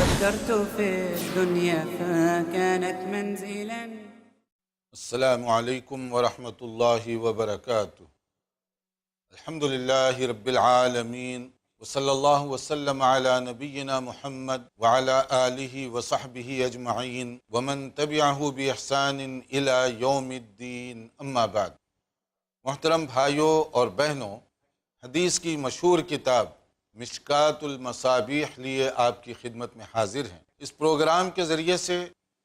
فكرت في الدنيا فكانت منزلا. السلام علیکم ورحمۃ اللہ وبرکاتہ۔ الحمد للہ رب العالمین وصلی اللہ وسلم علی نبینا محمد وعلی آلہ وصحبہ اجمعین ومن تبعہ باحسان الی یوم الدین، اما بعد۔ محترم بھائیوں اور بہنوں، حدیث کی مشہور کتاب مشکوٰۃ المصابیح لیے آپ کی خدمت میں حاضر ہیں۔ اس پروگرام کے ذریعے سے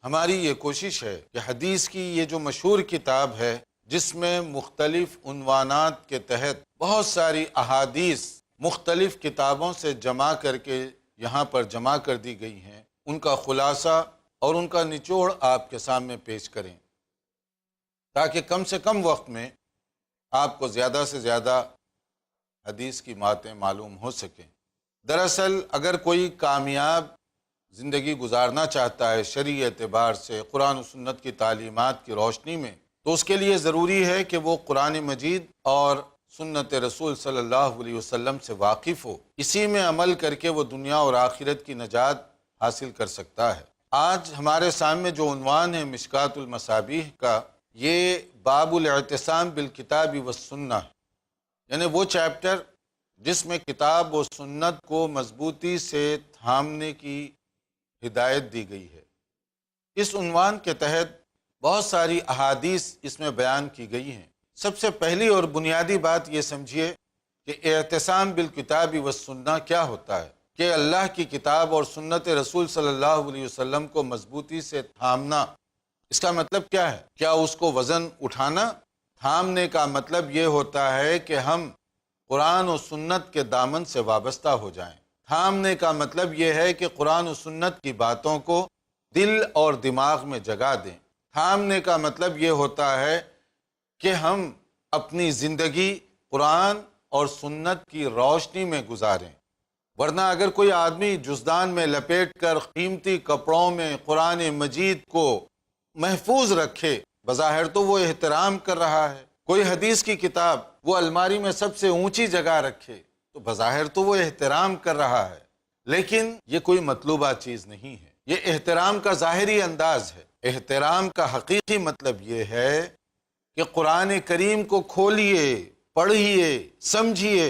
ہماری یہ کوشش ہے کہ حدیث کی یہ جو مشہور کتاب ہے، جس میں مختلف عنوانات کے تحت بہت ساری احادیث مختلف کتابوں سے جمع کر کے یہاں پر جمع کر دی گئی ہیں، ان کا خلاصہ اور ان کا نچوڑ آپ کے سامنے پیش کریں، تاکہ کم سے کم وقت میں آپ کو زیادہ سے زیادہ حدیث کی باتیں معلوم ہو سکیں۔ دراصل اگر کوئی کامیاب زندگی گزارنا چاہتا ہے شرعی اعتبار سے، قرآن و سنت کی تعلیمات کی روشنی میں، تو اس کے لیے ضروری ہے کہ وہ قرآن مجید اور سنت رسول صلی اللہ علیہ وسلم سے واقف ہو، اسی میں عمل کر کے وہ دنیا اور آخرت کی نجات حاصل کر سکتا ہے۔ آج ہمارے سامنے جو عنوان ہے مشکوٰۃ المصابیح کا، یہ باب الاعتصام بالکتاب والسنہ، یعنی وہ چیپٹر جس میں کتاب و سنت کو مضبوطی سے تھامنے کی ہدایت دی گئی ہے۔ اس عنوان کے تحت بہت ساری احادیث اس میں بیان کی گئی ہیں۔ سب سے پہلی اور بنیادی بات یہ سمجھیے کہ اعتصام بالکتاب والسنہ کیا ہوتا ہے، کہ اللہ کی کتاب اور سنت رسول صلی اللہ علیہ وسلم کو مضبوطی سے تھامنا۔ اس کا مطلب کیا ہے؟ کیا اس کو وزن اٹھانا؟ تھامنے کا مطلب یہ ہوتا ہے کہ ہم قرآن و سنت کے دامن سے وابستہ ہو جائیں۔ تھامنے کا مطلب یہ ہے کہ قرآن و سنت کی باتوں کو دل اور دماغ میں جگہ دیں۔ تھامنے کا مطلب یہ ہوتا ہے کہ ہم اپنی زندگی قرآن اور سنت کی روشنی میں گزاریں، ورنہ اگر کوئی آدمی جزدان میں لپیٹ کر قیمتی کپڑوں میں قرآن مجید کو محفوظ رکھے، بظاہر تو وہ احترام کر رہا ہے۔ کوئی حدیث کی کتاب وہ الماری میں سب سے اونچی جگہ رکھے، تو بظاہر تو وہ احترام کر رہا ہے، لیکن یہ کوئی مطلوبہ چیز نہیں ہے۔ یہ احترام کا ظاہری انداز ہے۔ احترام کا حقیقی مطلب یہ ہے کہ قرآن کریم کو کھولیے، پڑھیے، سمجھیے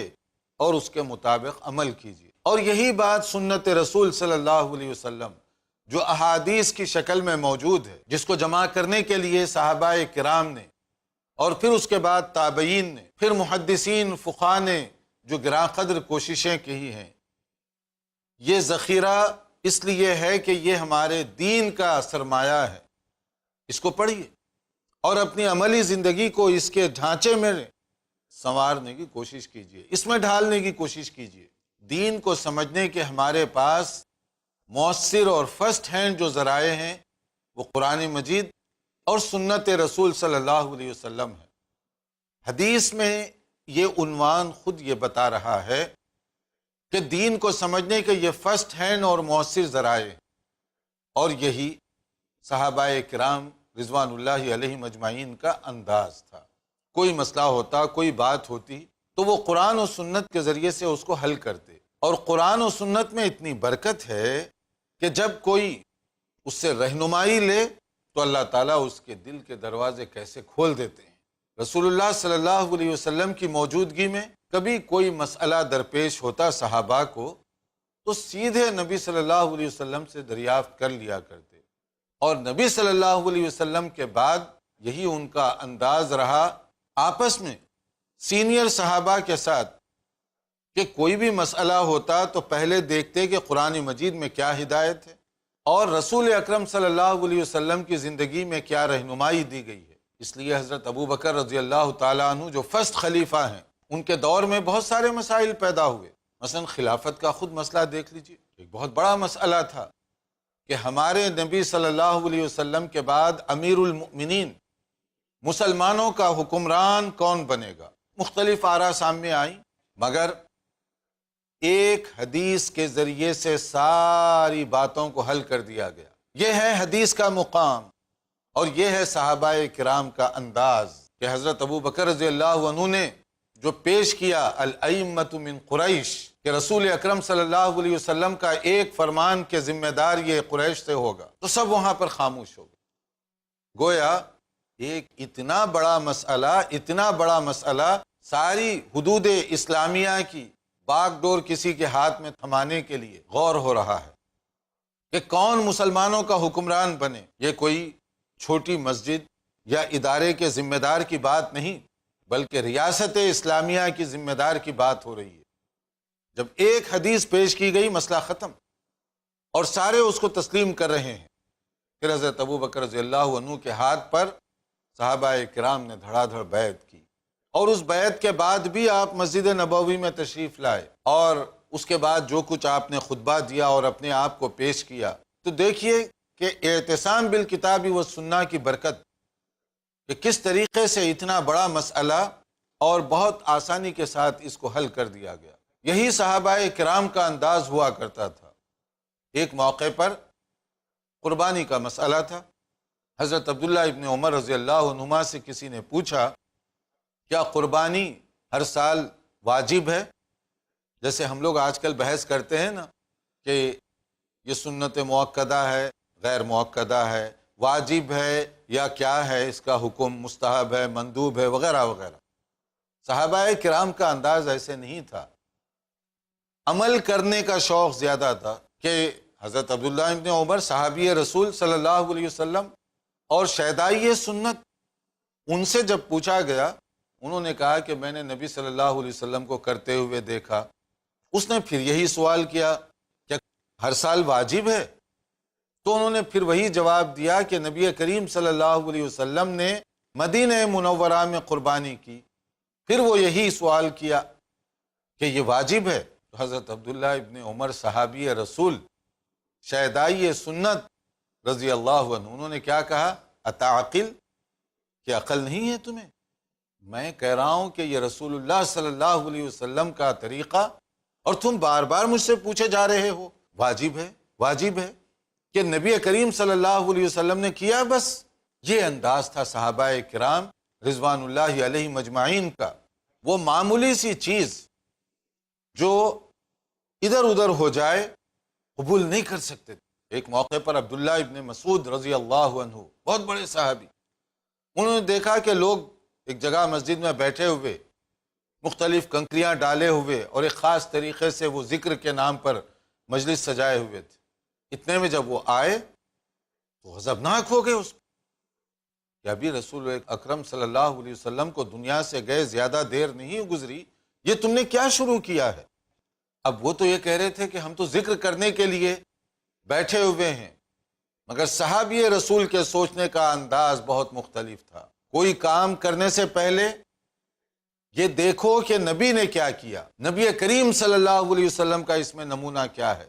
اور اس کے مطابق عمل کیجیے۔ اور یہی بات سنت رسول صلی اللہ علیہ وسلم جو احادیث کی شکل میں موجود ہے، جس کو جمع کرنے کے لیے صحابہ کرام نے اور پھر اس کے بعد تابعین نے، پھر محدثین فقہاء نے جو گراں قدر کوششیں کی ہیں، یہ ذخیرہ اس لیے ہے کہ یہ ہمارے دین کا سرمایہ ہے۔ اس کو پڑھیے اور اپنی عملی زندگی کو اس کے ڈھانچے میں سنوارنے کی کوشش کیجیے، اس میں ڈھالنے کی کوشش کیجیے۔ دین کو سمجھنے کے ہمارے پاس مؤثر اور فرسٹ ہینڈ جو ذرائع ہیں وہ قرآن مجید اور سنت رسول صلی اللہ علیہ وسلم ہے۔ حدیث میں یہ عنوان خود یہ بتا رہا ہے کہ دین کو سمجھنے کے یہ فرسٹ ہینڈ اور مؤثر ذرائع ہیں، اور یہی صحابہ کرام رضوان اللہ علیہم اجمعین کا انداز تھا۔ کوئی مسئلہ ہوتا، کوئی بات ہوتی، تو وہ قرآن و سنت کے ذریعے سے اس کو حل کرتے۔ اور قرآن و سنت میں اتنی برکت ہے کہ جب کوئی اس سے رہنمائی لے تو اللہ تعالیٰ اس کے دل کے دروازے کیسے کھول دیتے ہیں۔ رسول اللہ صلی اللہ علیہ وسلم کی موجودگی میں کبھی کوئی مسئلہ درپیش ہوتا صحابہ کو، تو سیدھے نبی صلی اللہ علیہ وسلم سے دریافت کر لیا کرتے، اور نبی صلی اللہ علیہ وسلم کے بعد یہی ان کا انداز رہا آپس میں سینئر صحابہ کے ساتھ، کہ کوئی بھی مسئلہ ہوتا تو پہلے دیکھتے کہ قرآن مجید میں کیا ہدایت ہے اور رسول اکرم صلی اللہ علیہ وسلم کی زندگی میں کیا رہنمائی دی گئی ہے۔ اس لیے حضرت ابو بکر رضی اللہ تعالیٰ عنہ جو فرسٹ خلیفہ ہیں، ان کے دور میں بہت سارے مسائل پیدا ہوئے۔ مثلا خلافت کا خود مسئلہ دیکھ لیجئے، ایک بہت بڑا مسئلہ تھا کہ ہمارے نبی صلی اللہ علیہ وسلم کے بعد امیر المؤمنین، مسلمانوں کا حکمران کون بنے گا۔ مختلف آراء سامنے آئیں، مگر ایک حدیث کے ذریعے سے ساری باتوں کو حل کر دیا گیا۔ یہ ہے حدیث کا مقام، اور یہ ہے صحابہ کرام کا انداز کہ حضرت ابو بکر رضی اللہ عنہ نے جو پیش کیا الائمۃ من قریش، کہ رسول اکرم صلی اللہ علیہ وسلم کا ایک فرمان کے ذمہ دار یہ قریش سے ہوگا، تو سب وہاں پر خاموش ہو گئے۔ گویا ایک اتنا بڑا مسئلہ ساری حدود اسلامیہ کی باغ ڈور کسی کے ہاتھ میں تھمانے کے لیے غور ہو رہا ہے کہ کون مسلمانوں کا حکمران بنے۔ یہ کوئی چھوٹی مسجد یا ادارے کے ذمہ دار کی بات نہیں، بلکہ ریاست اسلامیہ کی ذمہ دار کی بات ہو رہی ہے۔ جب ایک حدیث پیش کی گئی، مسئلہ ختم، اور سارے اس کو تسلیم کر رہے ہیں۔ پھر حضرت ابو بکر رضی اللہ عنہ کے ہاتھ پر صحابہ کرام نے دھڑا دھڑ بیعت کی، اور اس بیعت کے بعد بھی آپ مسجد نبوی میں تشریف لائے، اور اس کے بعد جو کچھ آپ نے خطبہ دیا اور اپنے آپ کو پیش کیا، تو دیکھیے کہ اعتصام بالکتاب والسنہ کی برکت، کہ کس طریقے سے اتنا بڑا مسئلہ اور بہت آسانی کے ساتھ اس کو حل کر دیا گیا۔ یہی صحابہ کرام کا انداز ہوا کرتا تھا۔ ایک موقع پر قربانی کا مسئلہ تھا۔ حضرت عبداللہ ابن عمر رضی اللہ عنہما سے کسی نے پوچھا، کیا قربانی ہر سال واجب ہے؟ جیسے ہم لوگ آج کل بحث کرتے ہیں نا کہ یہ سنت مؤکدہ ہے، غیر مؤکدہ ہے، واجب ہے یا کیا ہے، اس کا حکم مستحب ہے، مندوب ہے، وغیرہ وغیرہ۔ صحابہ کرام کا انداز ایسے نہیں تھا، عمل کرنے کا شوق زیادہ تھا۔ کہ حضرت عبداللہ ابن عمر صحابی رسول صلی اللہ علیہ وسلم اور شہدائی سنت، ان سے جب پوچھا گیا، انہوں نے کہا کہ میں نے نبی صلی اللہ علیہ وسلم کو کرتے ہوئے دیکھا۔ اس نے پھر یہی سوال کیا، کیا ہر سال واجب ہے؟ تو انہوں نے پھر وہی جواب دیا کہ نبی کریم صلی اللہ علیہ وسلم نے مدینہ منورہ میں قربانی کی۔ پھر وہ یہی سوال کیا کہ یہ واجب ہے؟ تو حضرت عبداللہ ابن عمر صحابی رسول شہدائی سنت رضی اللہ عنہ، انہوں نے کیا کہا؟ اتعقل، کہ عقل نہیں ہے تمہیں؟ میں کہہ رہا ہوں کہ یہ رسول اللہ صلی اللہ علیہ وسلم کا طریقہ، اور تم بار بار مجھ سے پوچھے جا رہے ہو واجب ہے واجب ہے، کہ نبی کریم صلی اللہ علیہ وسلم نے کیا بس۔ یہ انداز تھا صحابہ کرام رضوان اللہ علیہ مجمعین کا۔ وہ معمولی سی چیز جو ادھر ادھر ہو جائے قبول نہیں کر سکتے تھے۔ ایک موقع پر عبداللہ ابن مسعود رضی اللہ عنہ، بہت بڑے صحابی، انہوں نے دیکھا کہ لوگ ایک جگہ مسجد میں بیٹھے ہوئے، مختلف کنکریاں ڈالے ہوئے، اور ایک خاص طریقے سے وہ ذکر کے نام پر مجلس سجائے ہوئے تھے۔ اتنے میں جب وہ آئے تو غضبناک ہو گئے اس پر کہ ابھی رسول اکرم صلی اللہ علیہ وسلم کو دنیا سے گئے زیادہ دیر نہیں گزری، یہ تم نے کیا شروع کیا ہے؟ اب وہ تو یہ کہہ رہے تھے کہ ہم تو ذکر کرنے کے لیے بیٹھے ہوئے ہیں، مگر صحابی رسول کے سوچنے کا انداز بہت مختلف تھا۔ کوئی کام کرنے سے پہلے یہ دیکھو کہ نبی نے کیا کیا، نبی کریم صلی اللہ علیہ وسلم کا اس میں نمونہ کیا ہے،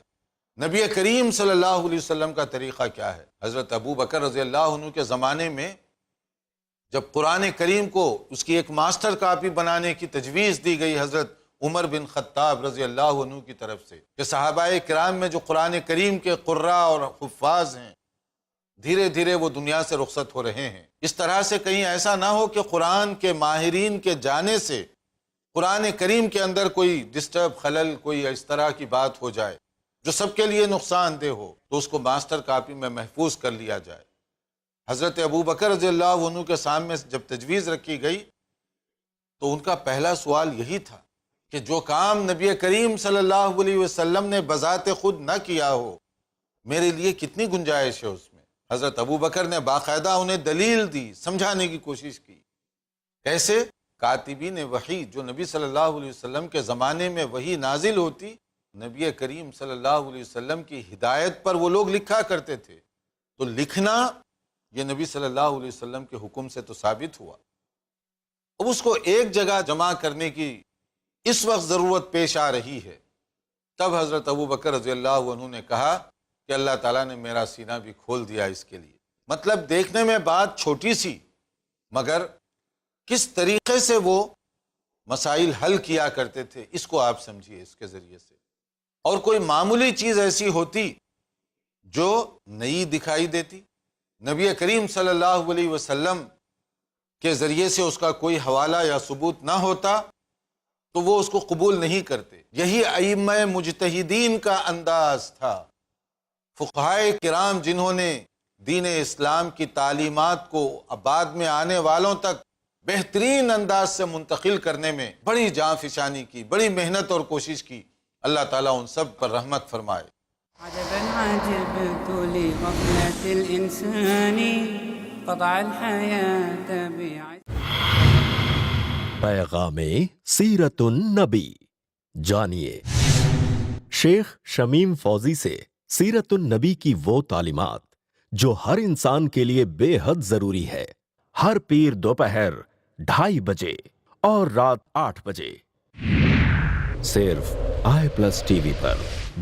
نبی کریم صلی اللہ علیہ وسلم کا طریقہ کیا ہے۔ حضرت ابو بکر رضی اللہ عنہ کے زمانے میں جب قرآن کریم کو اس کی ایک ماسٹر کاپی بنانے کی تجویز دی گئی حضرت عمر بن خطاب رضی اللہ عنہ کی طرف سے، کہ صحابہ کرام میں جو قرآن کریم کے قراء اور حفاظ ہیں، دھیرے دھیرے وہ دنیا سے رخصت ہو رہے ہیں، اس طرح سے کہیں ایسا نہ ہو کہ قرآن کے ماہرین کے جانے سے قرآن کریم کے اندر کوئی ڈسٹرب، خلل، کوئی اس طرح کی بات ہو جائے جو سب کے لیے نقصان دہ ہو، تو اس کو ماسٹر کاپی میں محفوظ کر لیا جائے۔ حضرت ابو بکر رضی اللہ عنہ کے سامنے جب تجویز رکھی گئی تو ان کا پہلا سوال یہی تھا کہ جو کام نبی کریم صلی اللہ علیہ وسلم نے بذات خود نہ کیا ہو، میرے لیے کتنی گنجائش ہے اس میں۔ حضرت ابو بکر نے باقاعدہ انہیں دلیل دی، سمجھانے کی کوشش کی۔ کیسے؟ کاتبین وحی جو نبی صلی اللہ علیہ وسلم کے زمانے میں وحی نازل ہوتی، نبی کریم صلی اللہ علیہ وسلم کی ہدایت پر وہ لوگ لکھا کرتے تھے، تو لکھنا یہ نبی صلی اللہ علیہ وسلم کے حکم سے تو ثابت ہوا۔ اب اس کو ایک جگہ جمع کرنے کی اس وقت ضرورت پیش آ رہی ہے، تب حضرت ابو بکر رضی اللہ عنہ نے کہا کہ اللہ تعالیٰ نے میرا سینہ بھی کھول دیا اس کے لیے۔ مطلب دیکھنے میں بات چھوٹی سی، مگر کس طریقے سے وہ مسائل حل کیا کرتے تھے، اس کو آپ سمجھیے اس کے ذریعے سے۔ اور کوئی معمولی چیز ایسی ہوتی جو نئی دکھائی دیتی، نبی کریم صلی اللہ علیہ وسلم کے ذریعے سے اس کا کوئی حوالہ یا ثبوت نہ ہوتا، تو وہ اس کو قبول نہیں کرتے۔ یہی ائمہ مجتہدین کا انداز تھا، فقہائے کرام جنہوں نے دین اسلام کی تعلیمات کو بعد میں آنے والوں تک بہترین انداز سے منتقل کرنے میں بڑی جاں فشانی کی، بڑی محنت اور کوشش کی۔ اللہ تعالیٰ ان سب پر رحمت فرمائے۔ عجبا عجبت لغفلة الإنسان قطع الحياة پیغام سیرت النبی جانیے۔ شیخ شمیم فوزی سے سیرت النبی کی وہ تعلیمات جو ہر انسان کے لیے بے حد ضروری ہے، ہر پیر دوپہر 2:30 بجے اور رات 8 بجے صرف i+ ٹی وی پر،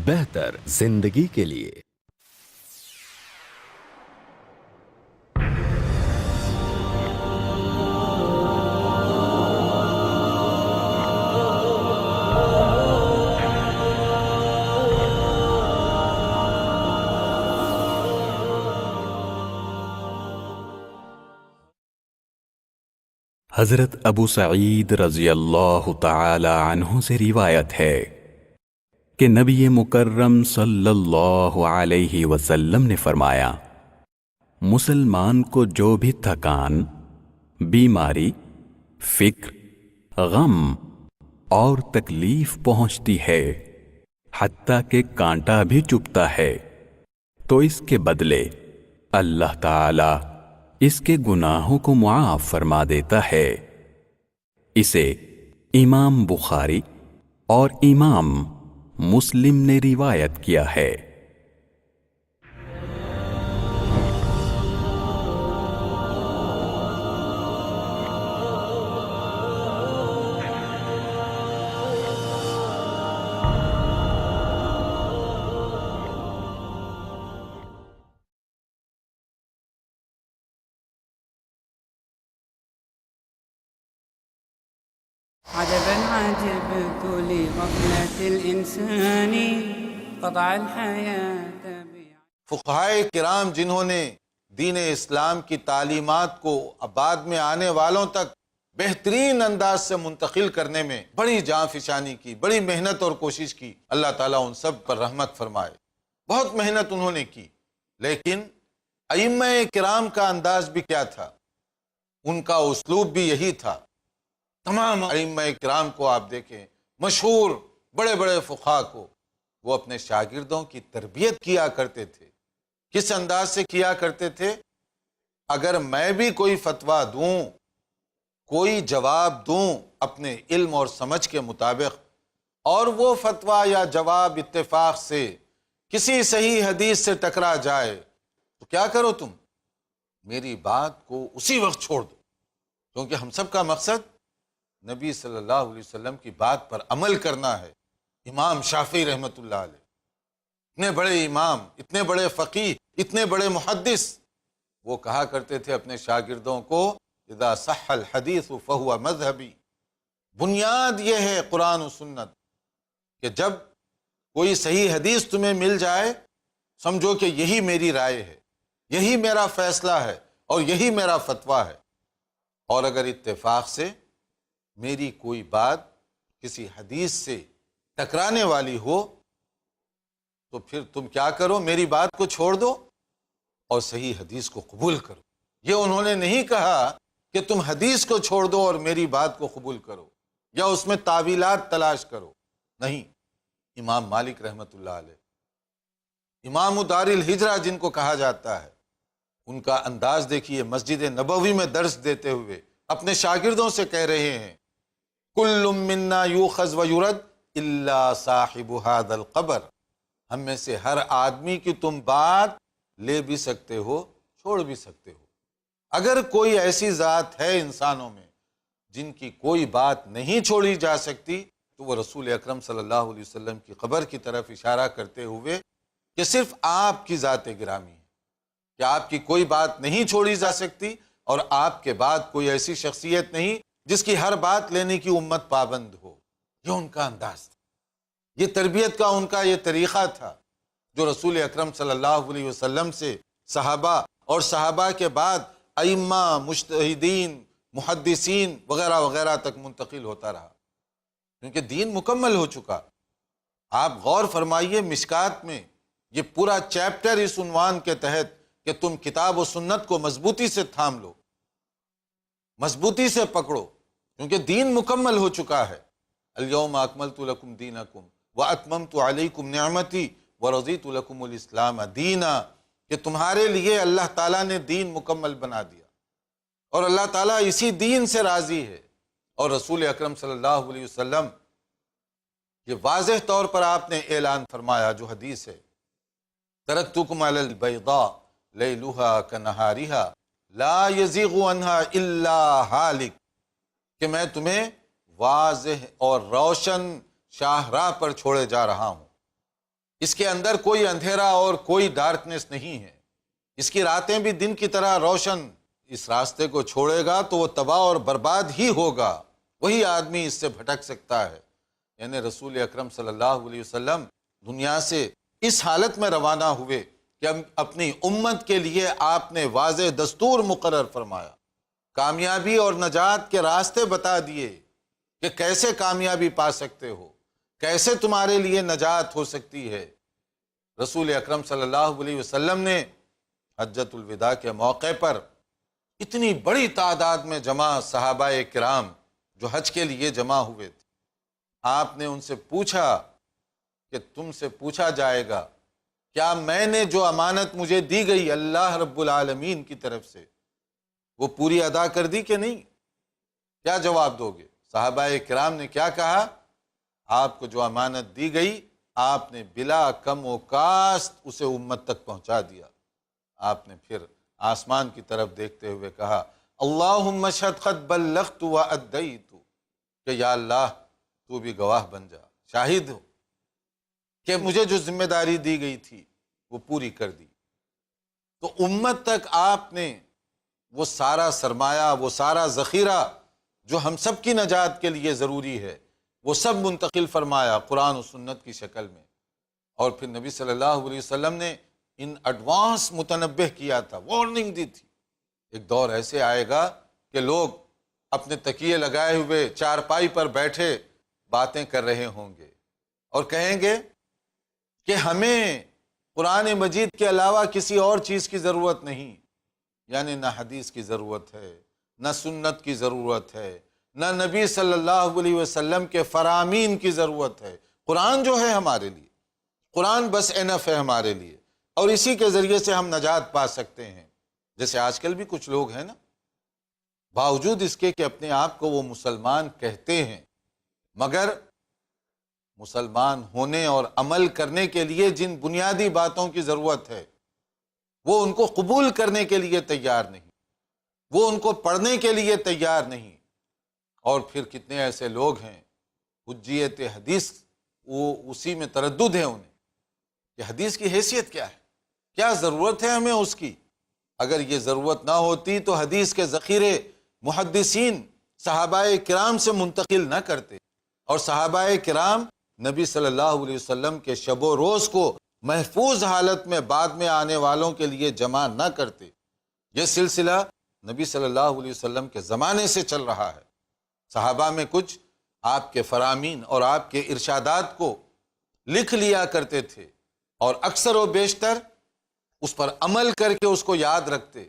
بہتر زندگی کے لیے۔ حضرت ابو سعید رضی اللہ تعالی عنہ سے روایت ہے کہ نبی مکرم صلی اللہ علیہ وسلم نے فرمایا، مسلمان کو جو بھی تھکان، بیماری، فکر، غم اور تکلیف پہنچتی ہے، حتیٰ کہ کانٹا بھی چبھتا ہے، تو اس کے بدلے اللہ تعالی اس کے گناہوں کو معاف فرما دیتا ہے۔ اسے امام بخاری اور امام مسلم نے روایت کیا ہے۔ عجبا عجبت لغفلة الإنسان قطع الحياة فقہائے کرام جنہوں نے دین اسلام کی تعلیمات کو بعد میں آنے والوں تک بہترین انداز سے منتقل کرنے میں بڑی جاں فشانی کی، بڑی محنت اور کوشش کی، اللہ تعالیٰ ان سب پر رحمت فرمائے۔ بہت محنت انہوں نے کی، لیکن ائمہ کرام کا انداز بھی کیا تھا، ان کا اسلوب بھی یہی تھا۔ تمام ائمہ کرام کو آپ دیکھیں، مشہور بڑے بڑے فقہا کو، وہ اپنے شاگردوں کی تربیت کیا کرتے تھے۔ کس انداز سے کیا کرتے تھے؟ اگر میں بھی کوئی فتویٰ دوں، کوئی جواب دوں اپنے علم اور سمجھ کے مطابق، اور وہ فتویٰ یا جواب اتفاق سے کسی صحیح حدیث سے ٹکرا جائے، تو کیا کرو تم؟ میری بات کو اسی وقت چھوڑ دو، کیونکہ ہم سب کا مقصد نبی صلی اللہ علیہ وسلم کی بات پر عمل کرنا ہے۔ امام شافعی رحمۃ اللہ علیہ، اتنے بڑے امام، اتنے بڑے فقیہ، اتنے بڑے محدث، وہ کہا کرتے تھے اپنے شاگردوں کو، اذا صح الحدیث فہو مذہبی، بنیاد یہ ہے قرآن و سنت کہ جب کوئی صحیح حدیث تمہیں مل جائے، سمجھو کہ یہی میری رائے ہے، یہی میرا فیصلہ ہے اور یہی میرا فتویٰ ہے۔ اور اگر اتفاق سے میری کوئی بات کسی حدیث سے ٹکرانے والی ہو، تو پھر تم کیا کرو؟ میری بات کو چھوڑ دو اور صحیح حدیث کو قبول کرو۔ یہ انہوں نے نہیں کہا کہ تم حدیث کو چھوڑ دو اور میری بات کو قبول کرو یا اس میں تعویلات تلاش کرو، نہیں۔ امام مالک رحمۃ اللہ علیہ، امام دار الہجرہ جن کو کہا جاتا ہے، ان کا انداز دیکھیے، مسجد نبوی میں درس دیتے ہوئے اپنے شاگردوں سے کہہ رہے ہیں، کل منا یؤخذ و یرد الا صاحب هذا القبر، ہم میں سے ہر آدمی کی تم بات لے بھی سکتے ہو، چھوڑ بھی سکتے ہو۔ اگر کوئی ایسی ذات ہے انسانوں میں جن کی کوئی بات نہیں چھوڑی جا سکتی، تو وہ رسول اکرم صلی اللہ علیہ وسلم کی قبر کی طرف اشارہ کرتے ہوئے کہ صرف آپ کی ذات گرامی ہے، کہ آپ کی کوئی بات نہیں چھوڑی جا سکتی، اور آپ کے بعد کوئی ایسی شخصیت نہیں جس کی ہر بات لینے کی امت پابند ہو۔ یہ ان کا انداز تھا، یہ تربیت کا ان کا یہ طریقہ تھا، جو رسول اکرم صلی اللہ علیہ وسلم سے صحابہ اور صحابہ کے بعد ائمہ، مجتہدین، محدثین وغیرہ وغیرہ تک منتقل ہوتا رہا۔ کیونکہ دین مکمل ہو چکا۔ آپ غور فرمائیے مشکات میں یہ پورا چیپٹر اس عنوان کے تحت کہ تم کتاب و سنت کو مضبوطی سے تھام لو، مضبوطی سے پکڑو، کیونکہ دین مکمل ہو چکا ہے۔ الیوم اکملت لکم دینکم واتممت علیکم نعمتی ورضیت لکم الاسلام دینا، کہ تمہارے لیے اللہ تعالیٰ نے دین مکمل بنا دیا، اور اللہ تعالیٰ اسی دین سے راضی ہے۔ اور رسول اکرم صلی اللہ علیہ وسلم یہ واضح طور پر آپ نے اعلان فرمایا جو حدیث ہے، ترکتکم علی البیضاء لیلھا کنہارھا لا یزیغ عنہا الا ہالک، کہ میں تمہیں واضح اور روشن شاہراہ پر چھوڑے جا رہا ہوں، اس کے اندر کوئی اندھیرا اور کوئی ڈارکنیس نہیں ہے، اس کی راتیں بھی دن کی طرح روشن۔ اس راستے کو چھوڑے گا تو وہ تباہ اور برباد ہی ہوگا، وہی آدمی اس سے بھٹک سکتا ہے۔ یعنی رسول اکرم صلی اللہ علیہ وسلم دنیا سے اس حالت میں روانہ ہوئے کہ اپنی امت کے لیے آپ نے واضح دستور مقرر فرمایا، کامیابی اور نجات کے راستے بتا دیے کہ کیسے کامیابی پا سکتے ہو، کیسے تمہارے لیے نجات ہو سکتی ہے۔ رسول اکرم صلی اللہ علیہ وسلم نے حجۃ الوداع کے موقع پر اتنی بڑی تعداد میں جمع صحابہ کرام جو حج کے لیے جمع ہوئے تھے، آپ نے ان سے پوچھا کہ تم سے پوچھا جائے گا کیا میں نے جو امانت مجھے دی گئی اللہ رب العالمین کی طرف سے وہ پوری ادا کر دی کہ نہیں؟ کیا جواب دو گے؟ صحابہ کرام نے کیا کہا؟ آپ کو جو امانت دی گئی آپ نے بلا کم و کاست اسے امت تک پہنچا دیا۔ آپ نے پھر آسمان کی طرف دیکھتے ہوئے کہا اللہم اشہد قد بلغت و ادیت، کہ یا اللہ تو بھی گواہ بن جا، شاہد ہو کہ مجھے جو ذمہ داری دی گئی تھی وہ پوری کر دی۔ تو امت تک آپ نے وہ سارا سرمایہ، وہ سارا ذخیرہ جو ہم سب کی نجات کے لیے ضروری ہے، وہ سب منتقل فرمایا قرآن و سنت کی شکل میں۔ اور پھر نبی صلی اللہ علیہ وسلم نے ان ایڈوانس متنبہ کیا تھا، وارننگ دی تھی، ایک دور ایسے آئے گا کہ لوگ اپنے تکیے لگائے ہوئے چارپائی پر بیٹھے باتیں کر رہے ہوں گے اور کہیں گے کہ ہمیں قرآن مجید کے علاوہ کسی اور چیز کی ضرورت نہیں، یعنی نہ حدیث کی ضرورت ہے، نہ سنت کی ضرورت ہے، نہ نبی صلی اللہ علیہ وسلم کے فرامین کی ضرورت ہے، قرآن جو ہے ہمارے لیے، قرآن بس انف ہے ہمارے لیے، اور اسی کے ذریعے سے ہم نجات پا سکتے ہیں۔ جیسے آج کل بھی کچھ لوگ ہیں نا، باوجود اس کے کہ اپنے آپ کو وہ مسلمان کہتے ہیں، مگر مسلمان ہونے اور عمل کرنے کے لیے جن بنیادی باتوں کی ضرورت ہے وہ ان کو قبول کرنے کے لیے تیار نہیں، وہ ان کو پڑھنے کے لیے تیار نہیں۔ اور پھر کتنے ایسے لوگ ہیں حجیت حدیث وہ اسی میں تردد ہے انہیں کہ حدیث کی حیثیت کیا ہے، کیا ضرورت ہے ہمیں اس کی؟ اگر یہ ضرورت نہ ہوتی تو حدیث کے ذخیرے محدثین صحابہ کرام سے منتقل نہ کرتے، اور صحابہ کرام نبی صلی اللہ علیہ وسلم کے شب و روز کو محفوظ حالت میں بعد میں آنے والوں کے لیے جمع نہ کرتے۔ یہ سلسلہ نبی صلی اللہ علیہ وسلم کے زمانے سے چل رہا ہے۔ صحابہ میں کچھ آپ کے فرامین اور آپ کے ارشادات کو لکھ لیا کرتے تھے، اور اکثر و بیشتر اس پر عمل کر کے اس کو یاد رکھتے،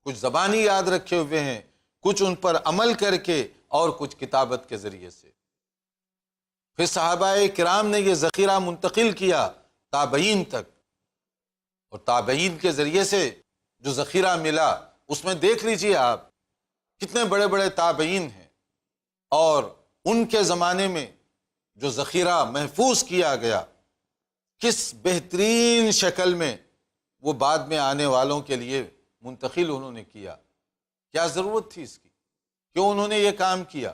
کچھ زبانی یاد رکھے ہوئے ہیں، کچھ ان پر عمل کر کے، اور کچھ کتابت کے ذریعے سے۔ پھر صحابہ کرام نے یہ ذخیرہ منتقل کیا تابعین تک، اور تابعین کے ذریعے سے جو ذخیرہ ملا اس میں دیکھ لیجئے آپ کتنے بڑے بڑے تابعین ہیں، اور ان کے زمانے میں جو ذخیرہ محفوظ کیا گیا کس بہترین شکل میں وہ بعد میں آنے والوں کے لیے منتقل انہوں نے کیا۔ کیا ضرورت تھی اس کی؟ کیوں انہوں نے یہ کام کیا؟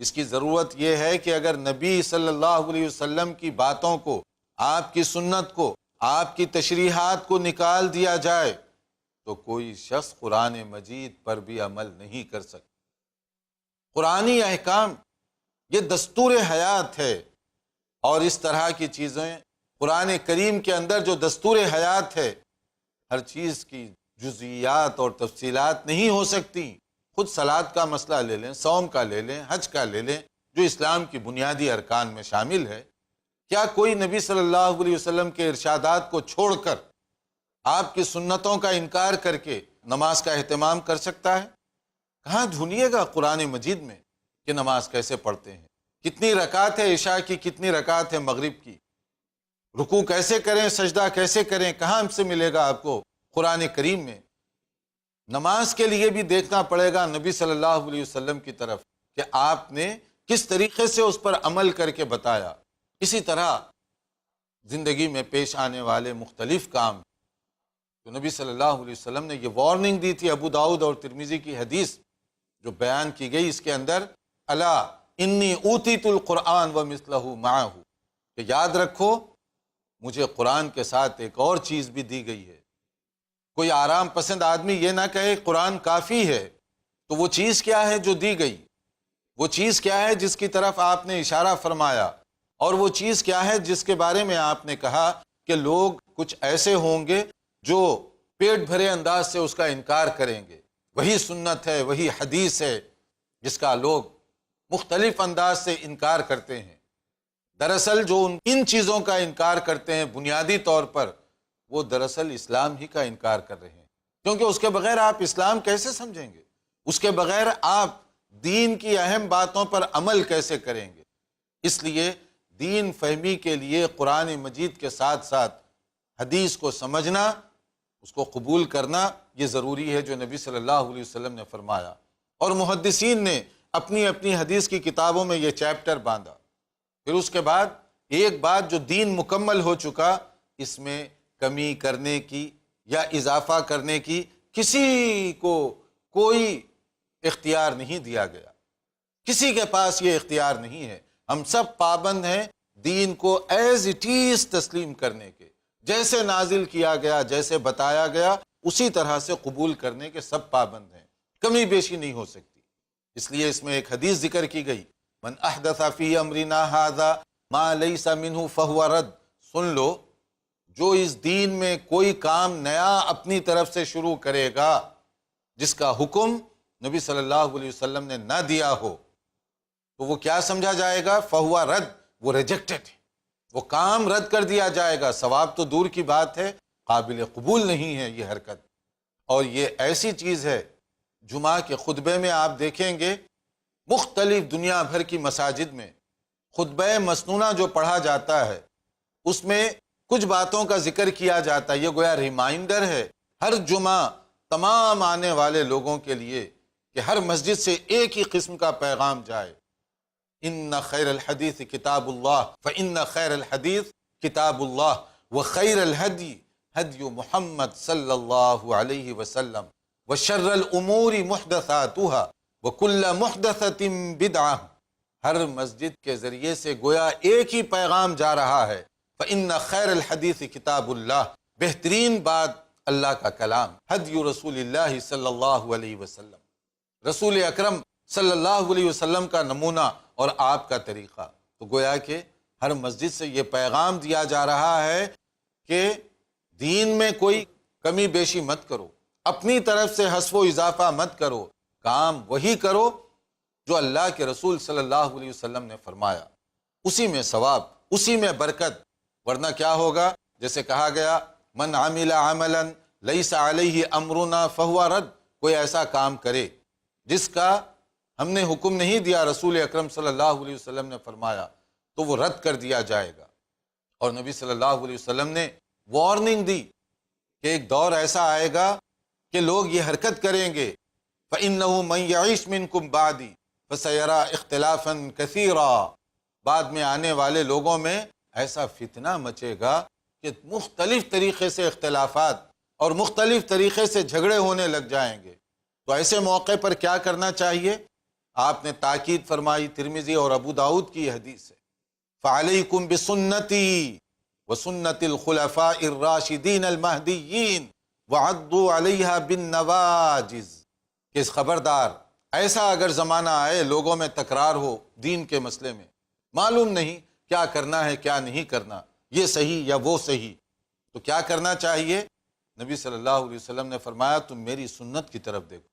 اس کی ضرورت یہ ہے کہ اگر نبی صلی اللہ علیہ وسلم کی باتوں کو، آپ کی سنت کو، آپ کی تشریحات کو نکال دیا جائے تو کوئی شخص قرآن مجید پر بھی عمل نہیں کر سکتا۔ قرآنی احکام یہ دستور حیات ہے، اور اس طرح کی چیزیں قرآن کریم کے اندر جو دستور حیات ہے، ہر چیز کی جزئیات اور تفصیلات نہیں ہو سکتی۔ خود صلاۃ کا مسئلہ لے لیں، صوم کا لے لیں، حج کا لے لیں، جو اسلام کی بنیادی ارکان میں شامل ہے۔ کیا کوئی نبی صلی اللہ علیہ وسلم کے ارشادات کو چھوڑ کر آپ کی سنتوں کا انکار کر کے نماز کا اہتمام کر سکتا ہے؟ کہاں ڈھونڈیے گا قرآن مجید میں کہ نماز کیسے پڑھتے ہیں، کتنی رکعت ہے عشاء کی، کتنی رکعت ہے مغرب کی، رکوع کیسے کریں، سجدہ کیسے کریں، کہاں سے ملے گا آپ کو قرآن کریم میں؟ نماز کے لیے بھی دیکھنا پڑے گا نبی صلی اللہ علیہ وسلم کی طرف کہ آپ نے کس طریقے سے اس پر عمل کر کے بتایا۔ اسی طرح زندگی میں پیش آنے والے مختلف کام جو نبی صلی اللہ علیہ وسلم نے یہ وارننگ دی تھی، ابو داؤد اور ترمذی کی حدیث جو بیان کی گئی، اس کے اندر الا انی اوتیت القرآن ومثلہ معہ، کہ یاد رکھو مجھے قرآن کے ساتھ ایک اور چیز بھی دی گئی ہے۔ کوئی آرام پسند آدمی یہ نہ کہے قرآن کافی ہے، تو وہ چیز کیا ہے جو دی گئی؟ وہ چیز کیا ہے جس کی طرف آپ نے اشارہ فرمایا؟ اور وہ چیز کیا ہے جس کے بارے میں آپ نے کہا کہ لوگ کچھ ایسے ہوں گے جو پیٹ بھرے انداز سے اس کا انکار کریں گے؟ وہی سنت ہے، وہی حدیث ہے جس کا لوگ مختلف انداز سے انکار کرتے ہیں۔ دراصل جو ان چیزوں کا انکار کرتے ہیں بنیادی طور پر، وہ دراصل اسلام ہی کا انکار کر رہے ہیں، کیونکہ اس کے بغیر آپ اسلام کیسے سمجھیں گے؟ اس کے بغیر آپ دین کی اہم باتوں پر عمل کیسے کریں گے؟ اس لیے دین فہمی کے لیے قرآن مجید کے ساتھ ساتھ حدیث کو سمجھنا، اس کو قبول کرنا یہ ضروری ہے جو نبی صلی اللہ علیہ وسلم نے فرمایا۔ اور محدثین نے اپنی اپنی حدیث کی کتابوں میں یہ چیپٹر باندھا۔ پھر اس کے بعد ایک بات جو دین مکمل ہو چکا، اس میں کمی کرنے کی یا اضافہ کرنے کی کسی کو کوئی اختیار نہیں دیا گیا، کسی کے پاس یہ اختیار نہیں ہے۔ ہم سب پابند ہیں دین کو ایز اٹ از تسلیم کرنے کے، جیسے نازل کیا گیا، جیسے بتایا گیا، اسی طرح سے قبول کرنے کے سب پابند ہیں، کمی بیشی نہیں ہو سکتی۔ اس لیے اس میں ایک حدیث ذکر کی گئی، من احدث فی امرنا ھذا ما لیس منہ فہو رد، سن لو جو اس دین میں کوئی کام نیا اپنی طرف سے شروع کرے گا جس کا حکم نبی صلی اللہ علیہ وسلم نے نہ دیا ہو، تو وہ کیا سمجھا جائے گا؟ فہو رد، وہ ریجیکٹڈ ہے، وہ کام رد کر دیا جائے گا۔ ثواب تو دور کی بات ہے، قابل قبول نہیں ہے یہ حرکت۔ اور یہ ایسی چیز ہے، جمعہ کے خطبے میں آپ دیکھیں گے مختلف دنیا بھر کی مساجد میں خطبہ مسنونہ جو پڑھا جاتا ہے، اس میں کچھ باتوں کا ذکر کیا جاتا ہے، یہ گویا ریمائنڈر ہے ہر جمعہ تمام آنے والے لوگوں کے لیے کہ ہر مسجد سے ایک ہی قسم کا پیغام جائے، ان خیر الحدیث کتاب اللہ فان خیر الحدیث کتاب اللہ وخیر الہدی ہدی محمد صلی اللہ علیہ وسلم وشر الامور محدثاتها وکل محدثۃ بدعہ۔ ہر مسجد کے ذریعے سے گویا ایک ہی پیغام جا رہا ہے، فان خیر الحدیث کتاب اللہ، بہترین بات اللہ کا کلام، ہدی رسول اللہ صلی اللہ علیہ وسلم، رسول اکرم صلی اللہ علیہ وسلم کا نمونہ اور آپ کا طریقہ۔ تو گویا کہ ہر مسجد سے یہ پیغام دیا جا رہا ہے کہ دین میں کوئی کمی بیشی مت کرو، اپنی طرف سے حذف و اضافہ مت کرو، کام وہی کرو جو اللہ کے رسول صلی اللہ علیہ وسلم نے فرمایا، اسی میں ثواب، اسی میں برکت۔ ورنہ کیا ہوگا؟ جیسے کہا گیا من عمل عملا لیس علیہ امرنا فہو رد، کوئی ایسا کام کرے جس کا ہم نے حکم نہیں دیا، رسول اکرم صلی اللہ علیہ وسلم نے فرمایا، تو وہ رد کر دیا جائے گا۔ اور نبی صلی اللہ علیہ وسلم نے وارننگ دی کہ ایک دور ایسا آئے گا کہ لوگ یہ حرکت کریں گے، فَإِنَّهُ مَنْ يَعِشْ مِنْكُمْ بَعْدِي فَسَيَرَى اخْتِلَافًا كَثِيرًا، بعد میں آنے والے لوگوں میں ایسا فتنہ مچے گا کہ مختلف طریقے سے اختلافات اور مختلف طریقے سے جھگڑے ہونے لگ جائیں گے۔ تو ایسے موقع پر کیا کرنا چاہیے؟ آپ نے تاکید فرمائی، ترمذی اور ابو داؤد کی حدیث ہے، فَعَلَيْكُمْ بِسُنَّتِي وَسُنَّتِ الْخُلَفَاءِ الرَّاشِدِينَ الْمَهْدِيِّينَ وَعَضُّوا عَلَيْهَا بِالنَّوَاجِذِ، کہ خبردار ایسا اگر زمانہ آئے لوگوں میں تکرار ہو دین کے مسئلے میں، معلوم نہیں کیا کرنا ہے کیا نہیں کرنا، یہ صحیح یا وہ صحیح، تو کیا کرنا چاہیے؟ نبی صلی اللہ علیہ وسلم نے فرمایا تم میری سنت کی طرف دیکھو،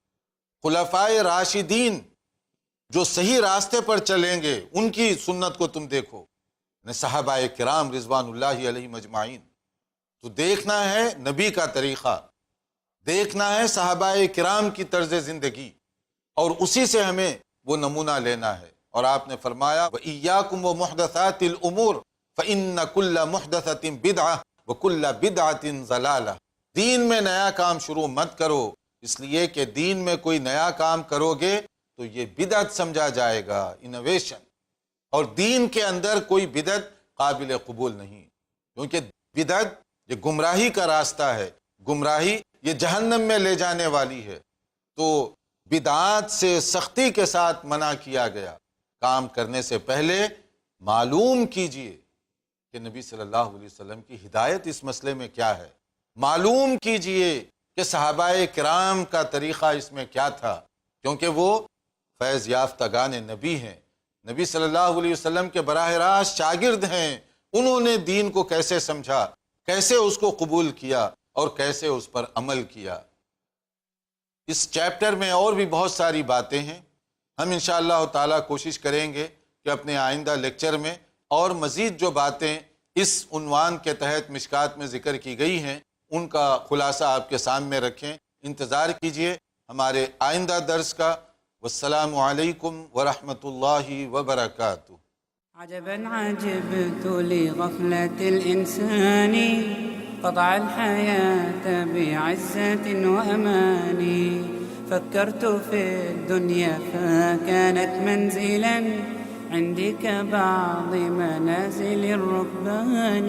خلفائے راشدین جو صحیح راستے پر چلیں گے ان کی سنت کو تم دیکھو، صحابہ کرام رضوان اللہ علیہ مجمعین، تو دیکھنا ہے نبی کا طریقہ، دیکھنا ہے صحابہ کرام کی طرز زندگی، اور اسی سے ہمیں وہ نمونہ لینا ہے۔ اور آپ نے فرمایا وَإِيَّاكُمْ وَمُحْدَثَاتِ الْأُمُورِ فَإِنَّ كُلَّ مُحْدَثَةٍ بِدْعَةٍ وَكُلَّ بِدْعَةٍ ضَلَالَةٍ۔ دین میں نیا کام شروع مت کرو، اس لیے کہ دین میں کوئی نیا کام کرو گے تو یہ بدعت سمجھا جائے گا، انوویشن، اور دین کے اندر کوئی بدعت قابل قبول نہیں، کیونکہ بدعت یہ گمراہی کا راستہ ہے، گمراہی یہ جہنم میں لے جانے والی ہے۔ تو بدعات سے سختی کے ساتھ منع کیا گیا۔ کام کرنے سے پہلے معلوم کیجئے کہ نبی صلی اللہ علیہ وسلم کی ہدایت اس مسئلے میں کیا ہے، معلوم کیجئے کہ صحابہ کرام کا طریقہ اس میں کیا تھا، کیونکہ وہ فیض یافتگان نبی ہیں، نبی صلی اللہ علیہ وسلم کے براہ راست شاگرد ہیں۔ انہوں نے دین کو کیسے سمجھا، کیسے اس کو قبول کیا اور کیسے اس پر عمل کیا۔ اس چیپٹر میں اور بھی بہت ساری باتیں ہیں، ہم انشاءاللہ تعالیٰ کوشش کریں گے کہ اپنے آئندہ لیکچر میں اور مزید جو باتیں اس عنوان کے تحت مشکات میں ذکر کی گئی ہیں ان کا خلاصہ آپ کے سامنے رکھیں۔ انتظار کیجئے ہمارے آئندہ درس کا۔ والسلام علیکم ورحمۃ اللہ وبرکاتہ۔ عجبا عجبت لغفلة الإنسان قطع الحياة بعزة وأمان فكرت في الدنيا فكانت منزلا عندك بعض منازل الركبان